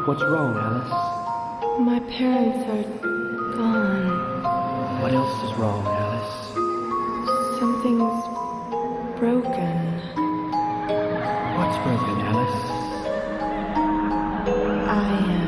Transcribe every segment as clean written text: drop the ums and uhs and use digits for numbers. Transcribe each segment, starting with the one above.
What's wrong, Alice? My parents are gone. What else is wrong, Alice? Something's broken. What's broken, Alice? I am.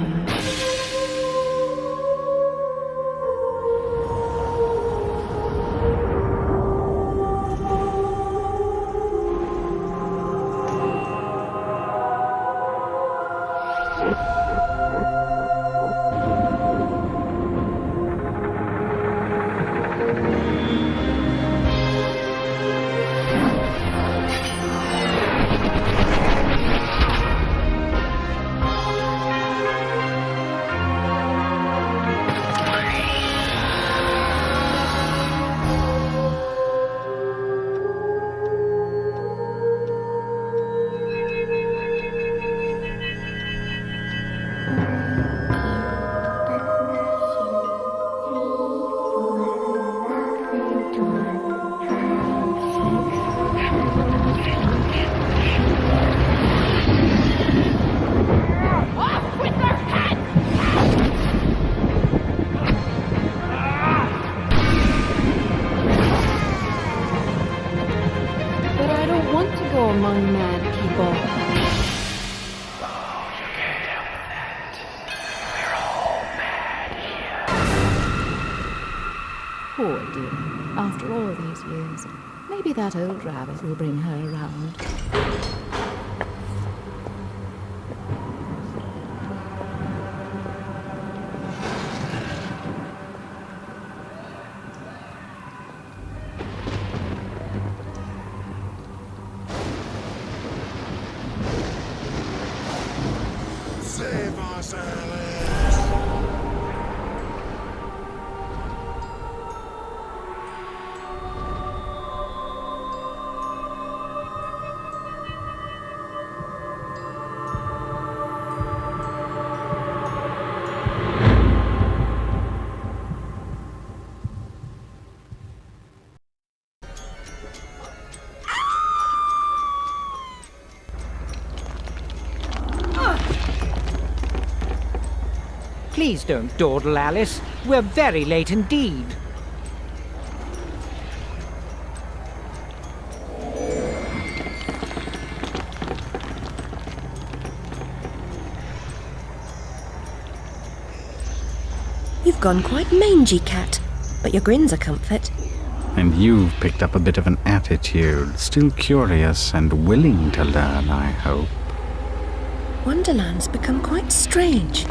Among mad people. Oh, you can't help that. We're all mad here. Poor dear. After all these years, maybe that old rabbit will bring her around. Save us, Alice! Please don't dawdle, Alice. We're very late indeed. You've gone quite mangy, Cat, but your grin's a comfort. And you've picked up a bit of an attitude, still curious and willing to learn, I hope. Wonderland's become quite strange.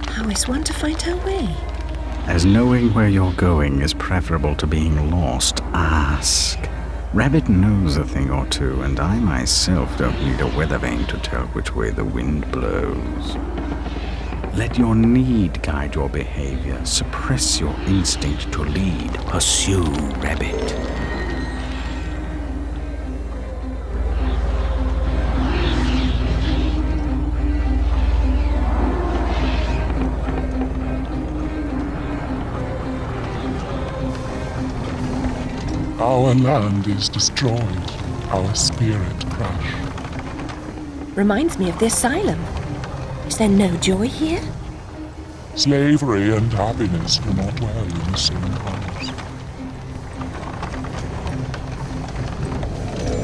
How is one to find her way? As knowing where you're going is preferable to being lost, ask. Rabbit knows a thing or two, and I myself don't need a weather vane to tell which way the wind blows. Let your need guide your behavior. Suppress your instinct to lead. Pursue, Rabbit. Our land is destroyed, our spirit crushed. Reminds me of the asylum. Is there no joy here? Slavery and happiness do not dwell in the same house.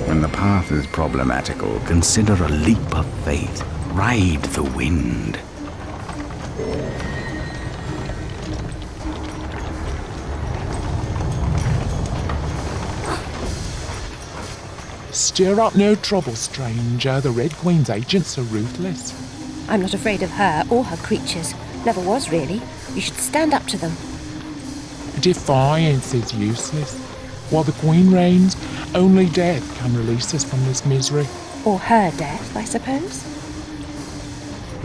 When the path is problematical, consider a leap of faith. Ride the wind. Stir up no trouble, stranger. The Red Queen's agents are ruthless. I'm not afraid of her or her creatures. Never was, really. You should stand up to them. Defiance is useless. While the Queen reigns, only death can release us from this misery. Or her death, I suppose.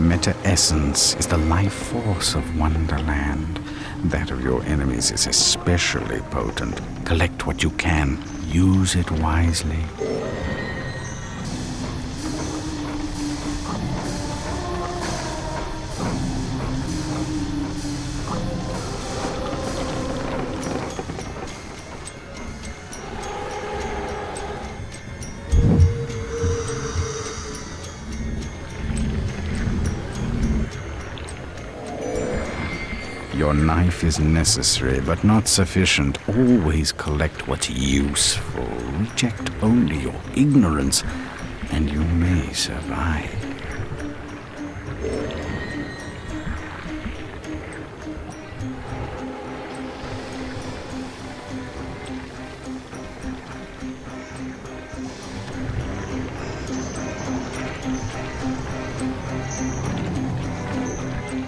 Meta-essence is the life force of Wonderland. That of your enemies is especially potent. Collect what you can. Use it wisely. Your knife is necessary, but not sufficient. Always collect what's useful. Reject only your ignorance, and you may survive.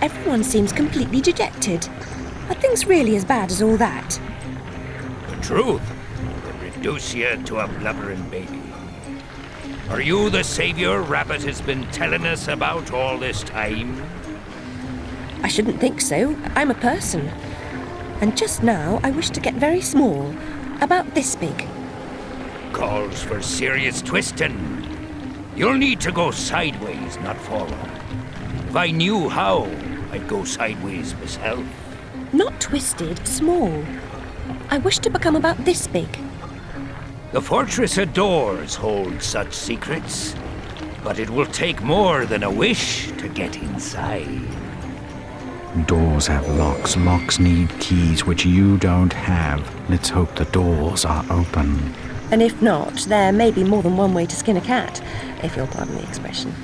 Everyone seems completely dejected. Are things really as bad as all that? The truth will reduce you to a blubbering baby. Are you the savior Rabbit has been telling us about all this time? I shouldn't think so. I'm a person. And just now, I wish to get very small. About this big. Calls for serious twisting. You'll need to go sideways, not forward. If I knew how, I'd go sideways myself. Not twisted, small. I wish to become about this big. The Fortress of Doors holds such secrets, but it will take more than a wish to get inside. Doors have locks. Locks need keys, which you don't have. Let's hope the doors are open. And if not, there may be more than one way to skin a cat, if you'll pardon the expression.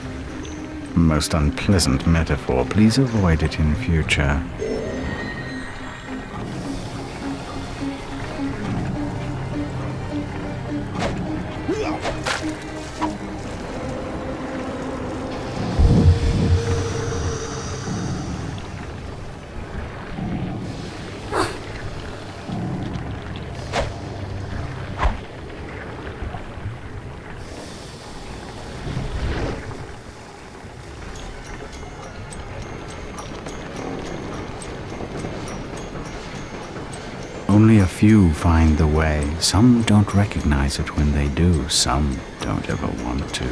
Most unpleasant metaphor. Please avoid it in future. Only a few find the way. Some don't recognize it when they do. Some don't ever want to.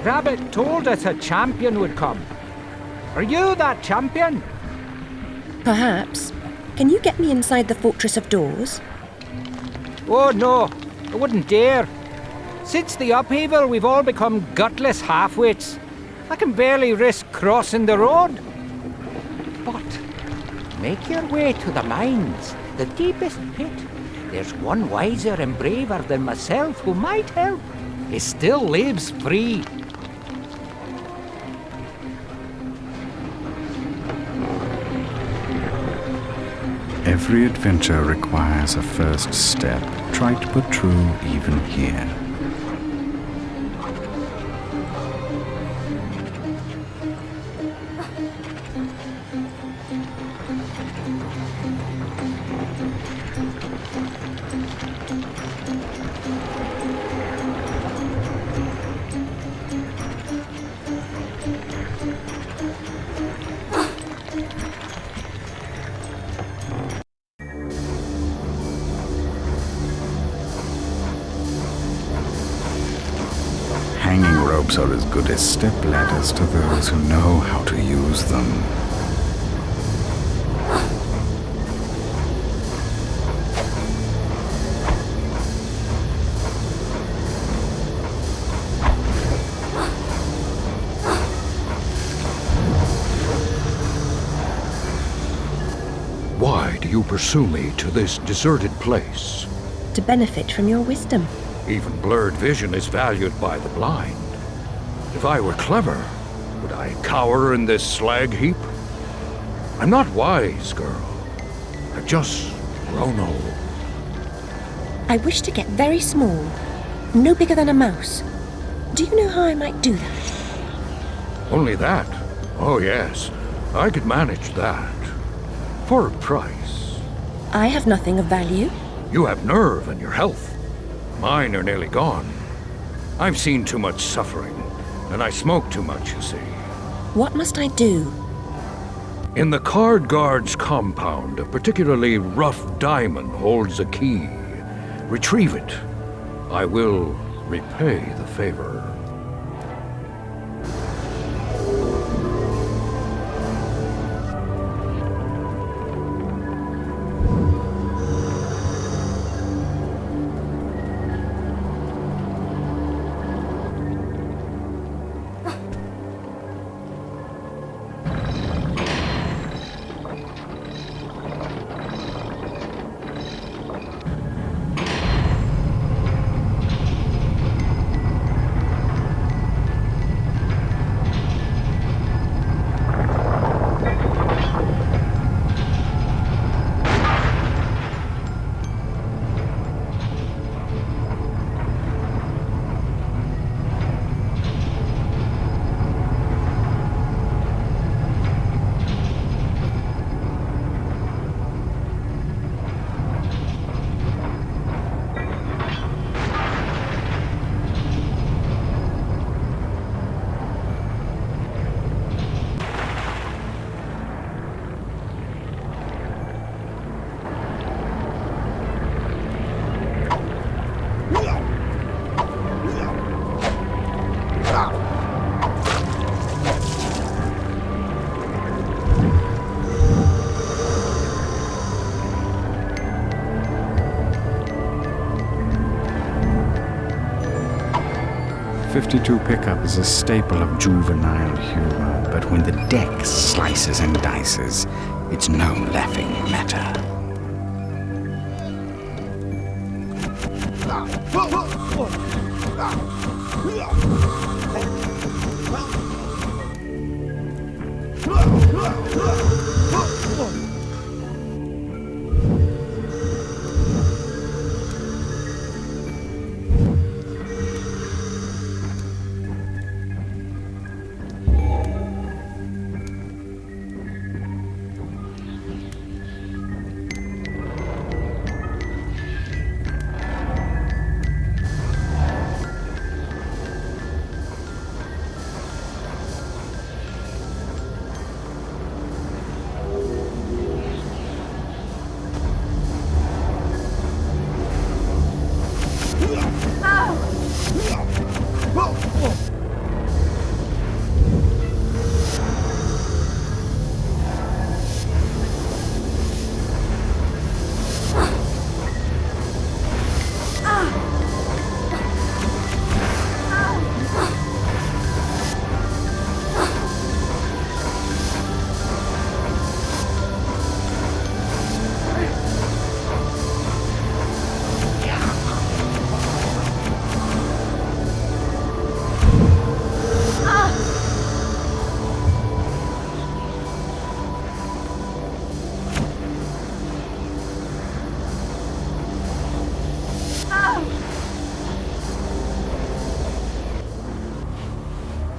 Rabbit told us a champion would come. Are you that champion? Perhaps. Can you get me inside the Fortress of Doors? Oh no, I wouldn't dare. Since the upheaval, we've all become gutless half-wits. I can barely risk crossing the road. But make your way to the mines, the deepest pit. There's one wiser and braver than myself who might help. He still lives free. Every adventure requires a first step. Try to put true even here. Hanging ropes are as good as step ladders to those who know how to use them. Why do you pursue me to this deserted place? To benefit from your wisdom. Even blurred vision is valued by the blind. If I were clever, would I cower in this slag heap? I'm not wise, girl. I've just grown old. I wish to get very small, no bigger than a mouse. Do you know how I might do that? Only that? Oh, yes. I could manage that. For a price. I have nothing of value. You have nerve and your health. Mine are nearly gone. I've seen too much suffering, and I smoke too much, you see. What must I do? In the Card Guard's compound, a particularly rough diamond holds a key. Retrieve it. I will repay the favor. .52 pickup is a staple of juvenile humor, but when the deck slices and dices, it's no laughing matter.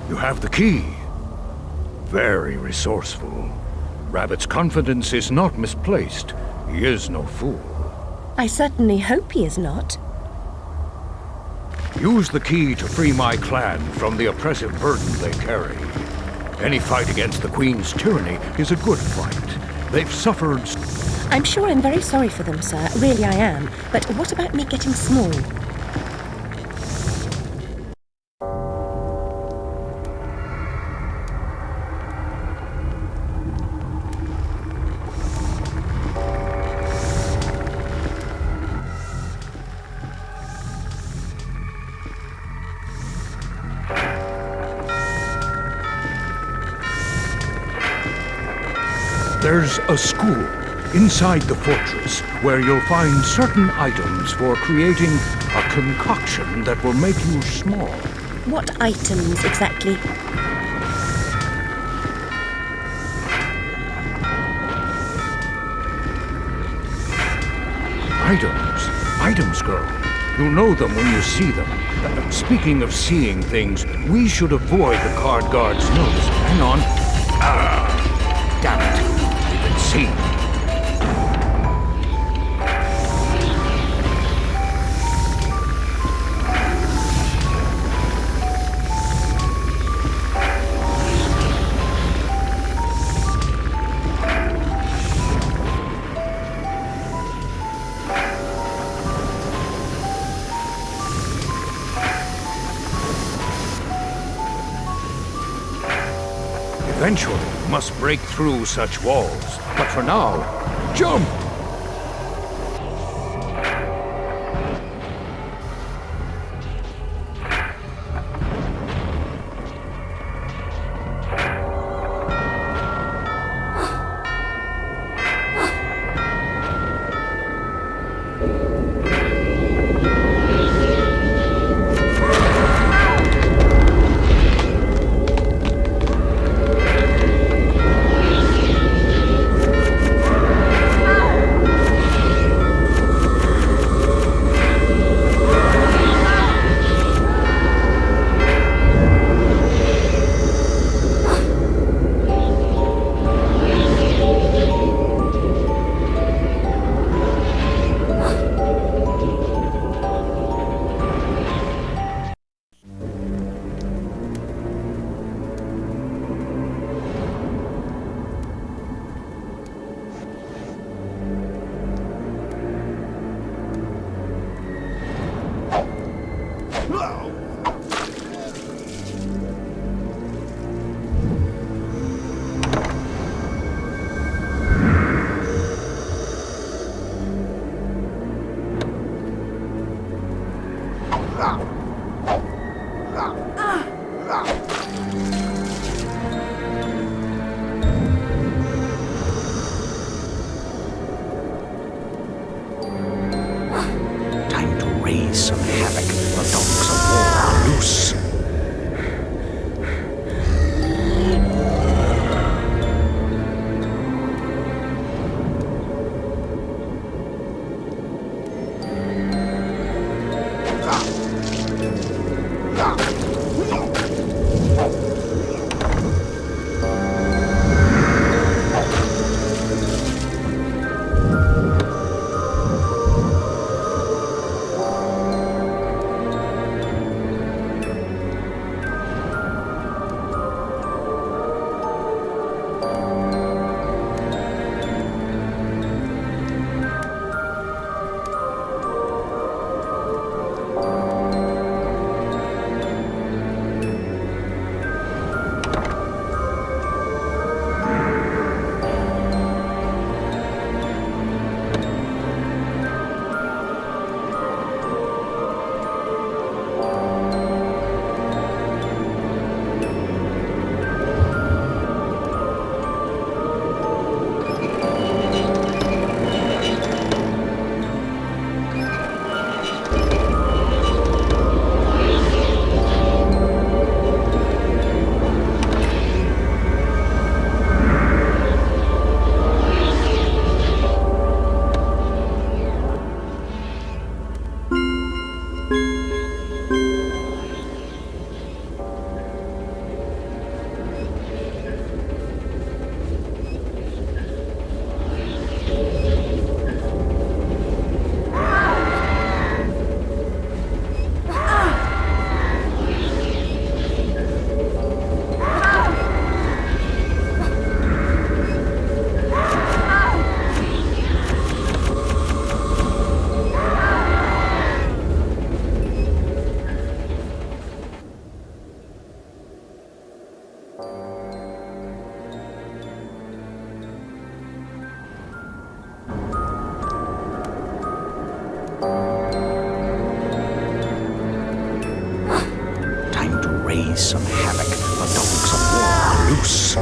You have the key. Very resourceful. Rabbit's confidence is not misplaced. He is no fool. I certainly hope he is not. Use the key to free my clan from the oppressive burden they carry. Any fight against the Queen's tyranny is a good fight. They've suffered... I'm sure I'm very sorry for them, sir. Really I am. But what about me getting small? There's a school inside the fortress where you'll find certain items for creating a concoction that will make you small. What items exactly? Items, girl. You'll know them when you see them. Speaking of seeing things, we should avoid the card guard's notice. Hang on. Damn it. We've been seen. Eventually, we must break through such walls. But for now, jump! Time to raise some havoc. The dogs of war are loose. Some havoc. The dogs of war are loose.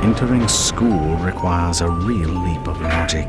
entering school requires a real leap of logic.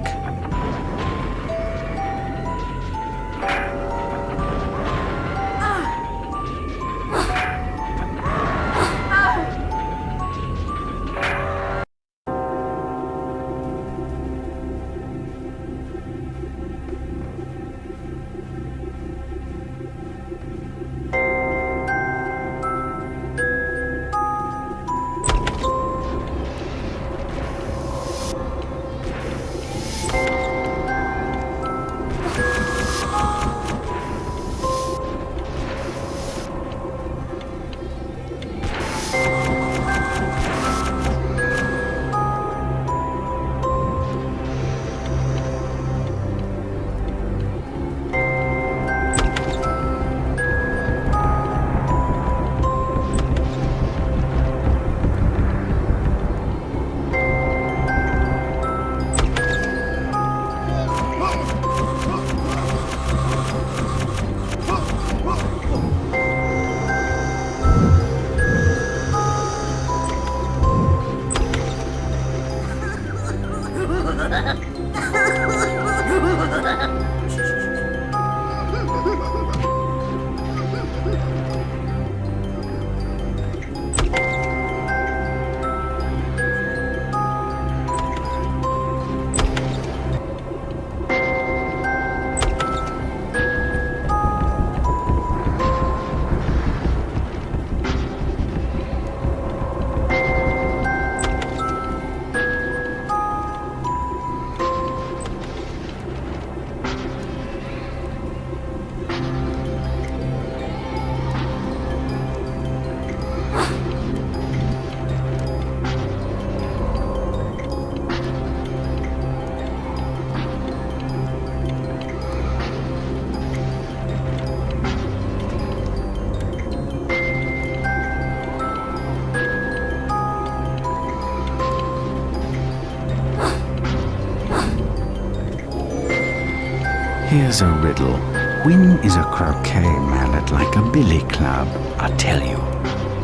Here's a riddle. When is a croquet mallet like a billy club? I'll tell you,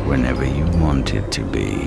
whenever you want it to be.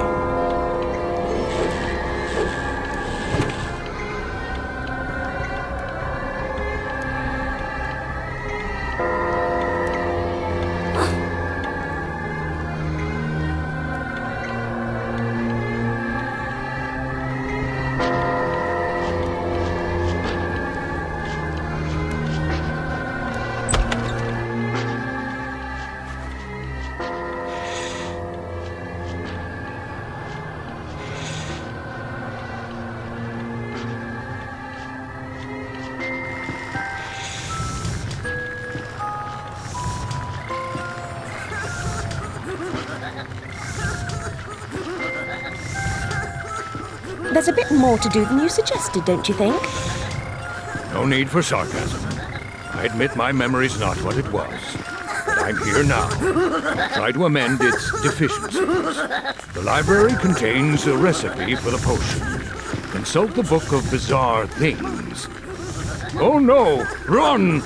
There's a bit more to do than you suggested, don't you think? No need for sarcasm. I admit my memory's not what it was. But I'm here now. I'll try to amend its deficiencies. The library contains a recipe for the potion. Consult the Book of Bizarre Things. Oh no! Run!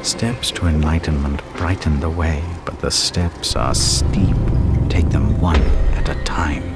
Steps to enlightenment brighten the way, but the steps are steep. Take them one at a time.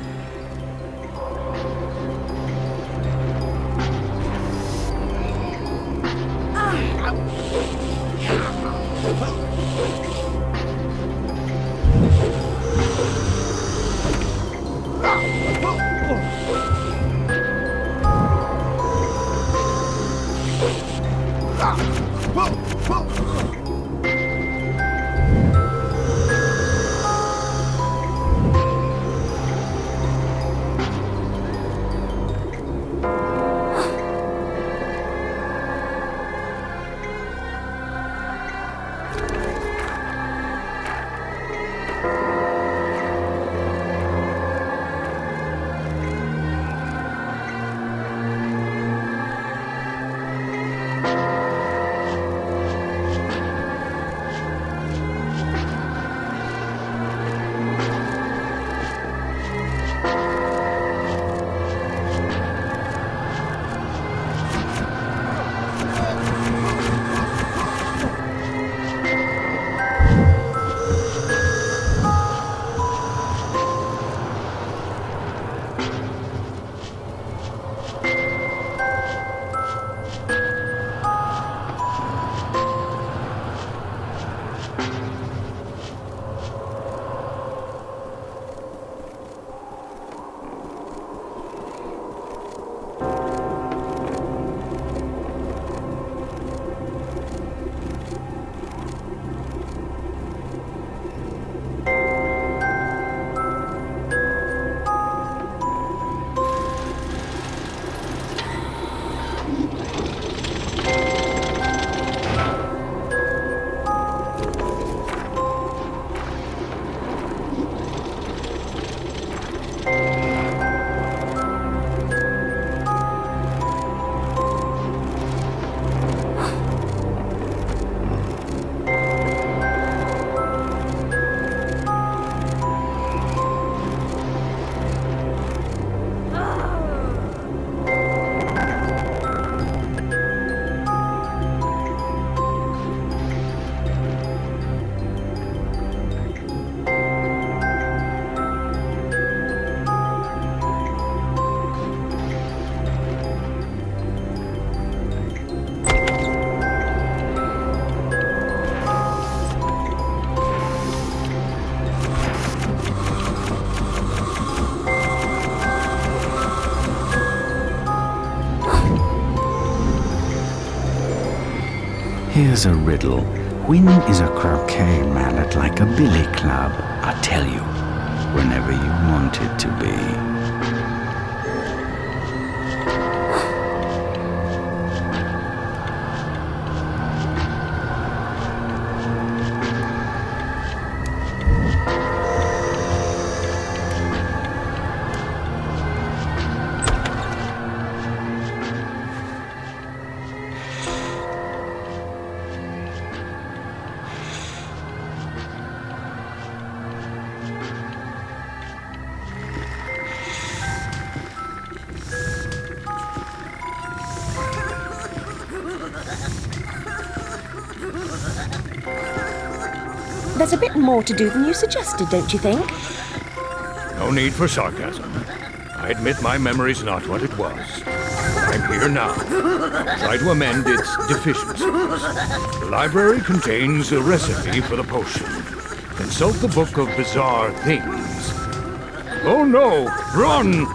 Here's a riddle. When is a croquet mallet like a billy club? I'll tell you, whenever you want it to be. There's a bit more to do than you suggested, don't you think? No need for sarcasm. I admit my memory's not what it was. I'm here now. Try to amend its deficiencies. The library contains a recipe for the potion. Consult the book of bizarre things. Oh no! Run!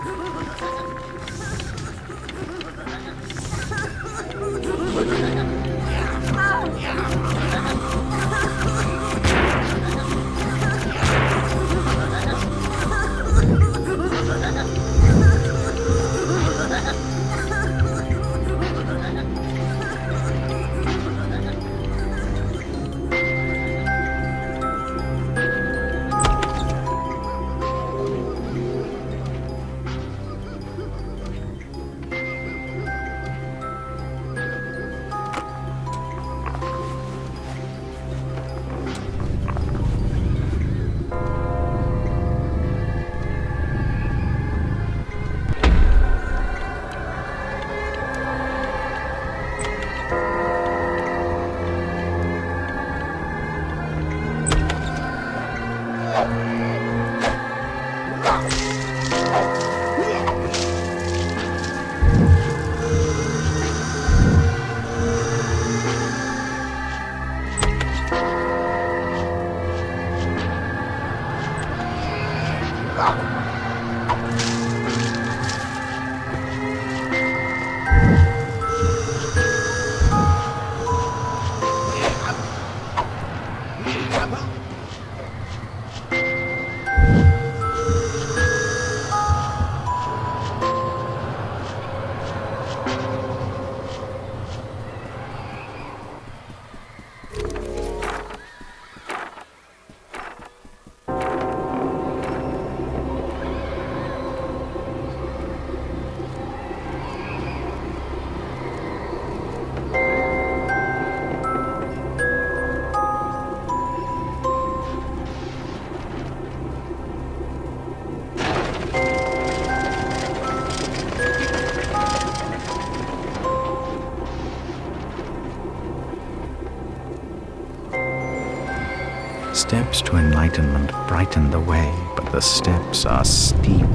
Steps to enlightenment brighten the way, but the steps are steep.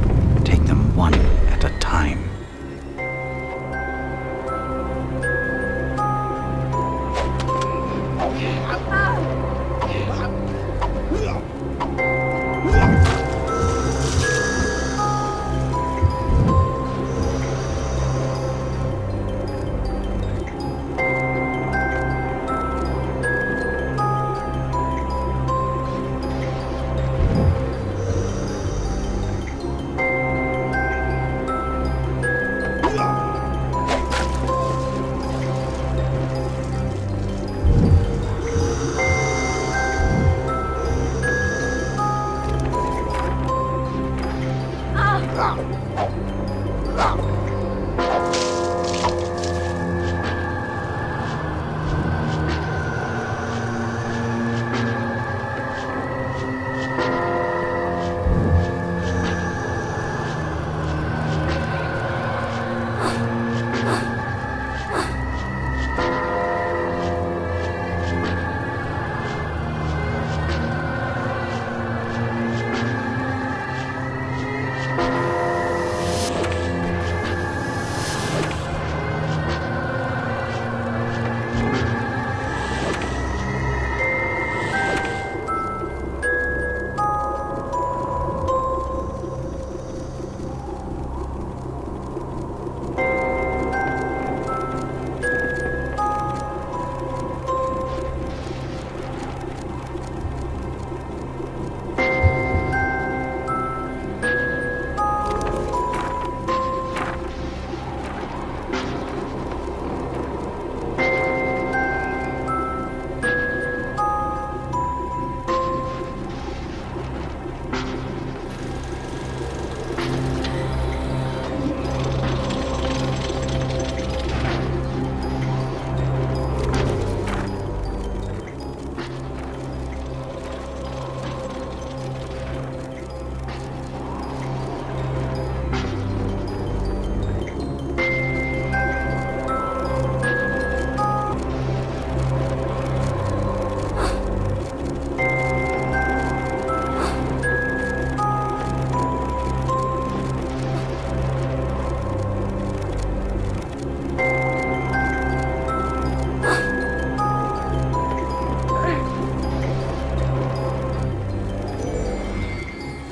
Take them one at a time.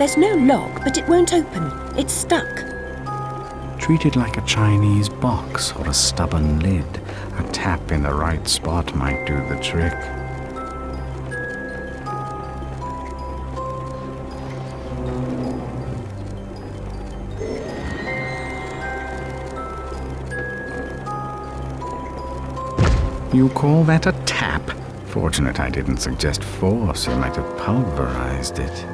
There's no lock, but it won't open. It's stuck. Treat it like a Chinese box or a stubborn lid. A tap in the right spot might do the trick. You call that a tap? Fortunate I didn't suggest force. You might have pulverized it.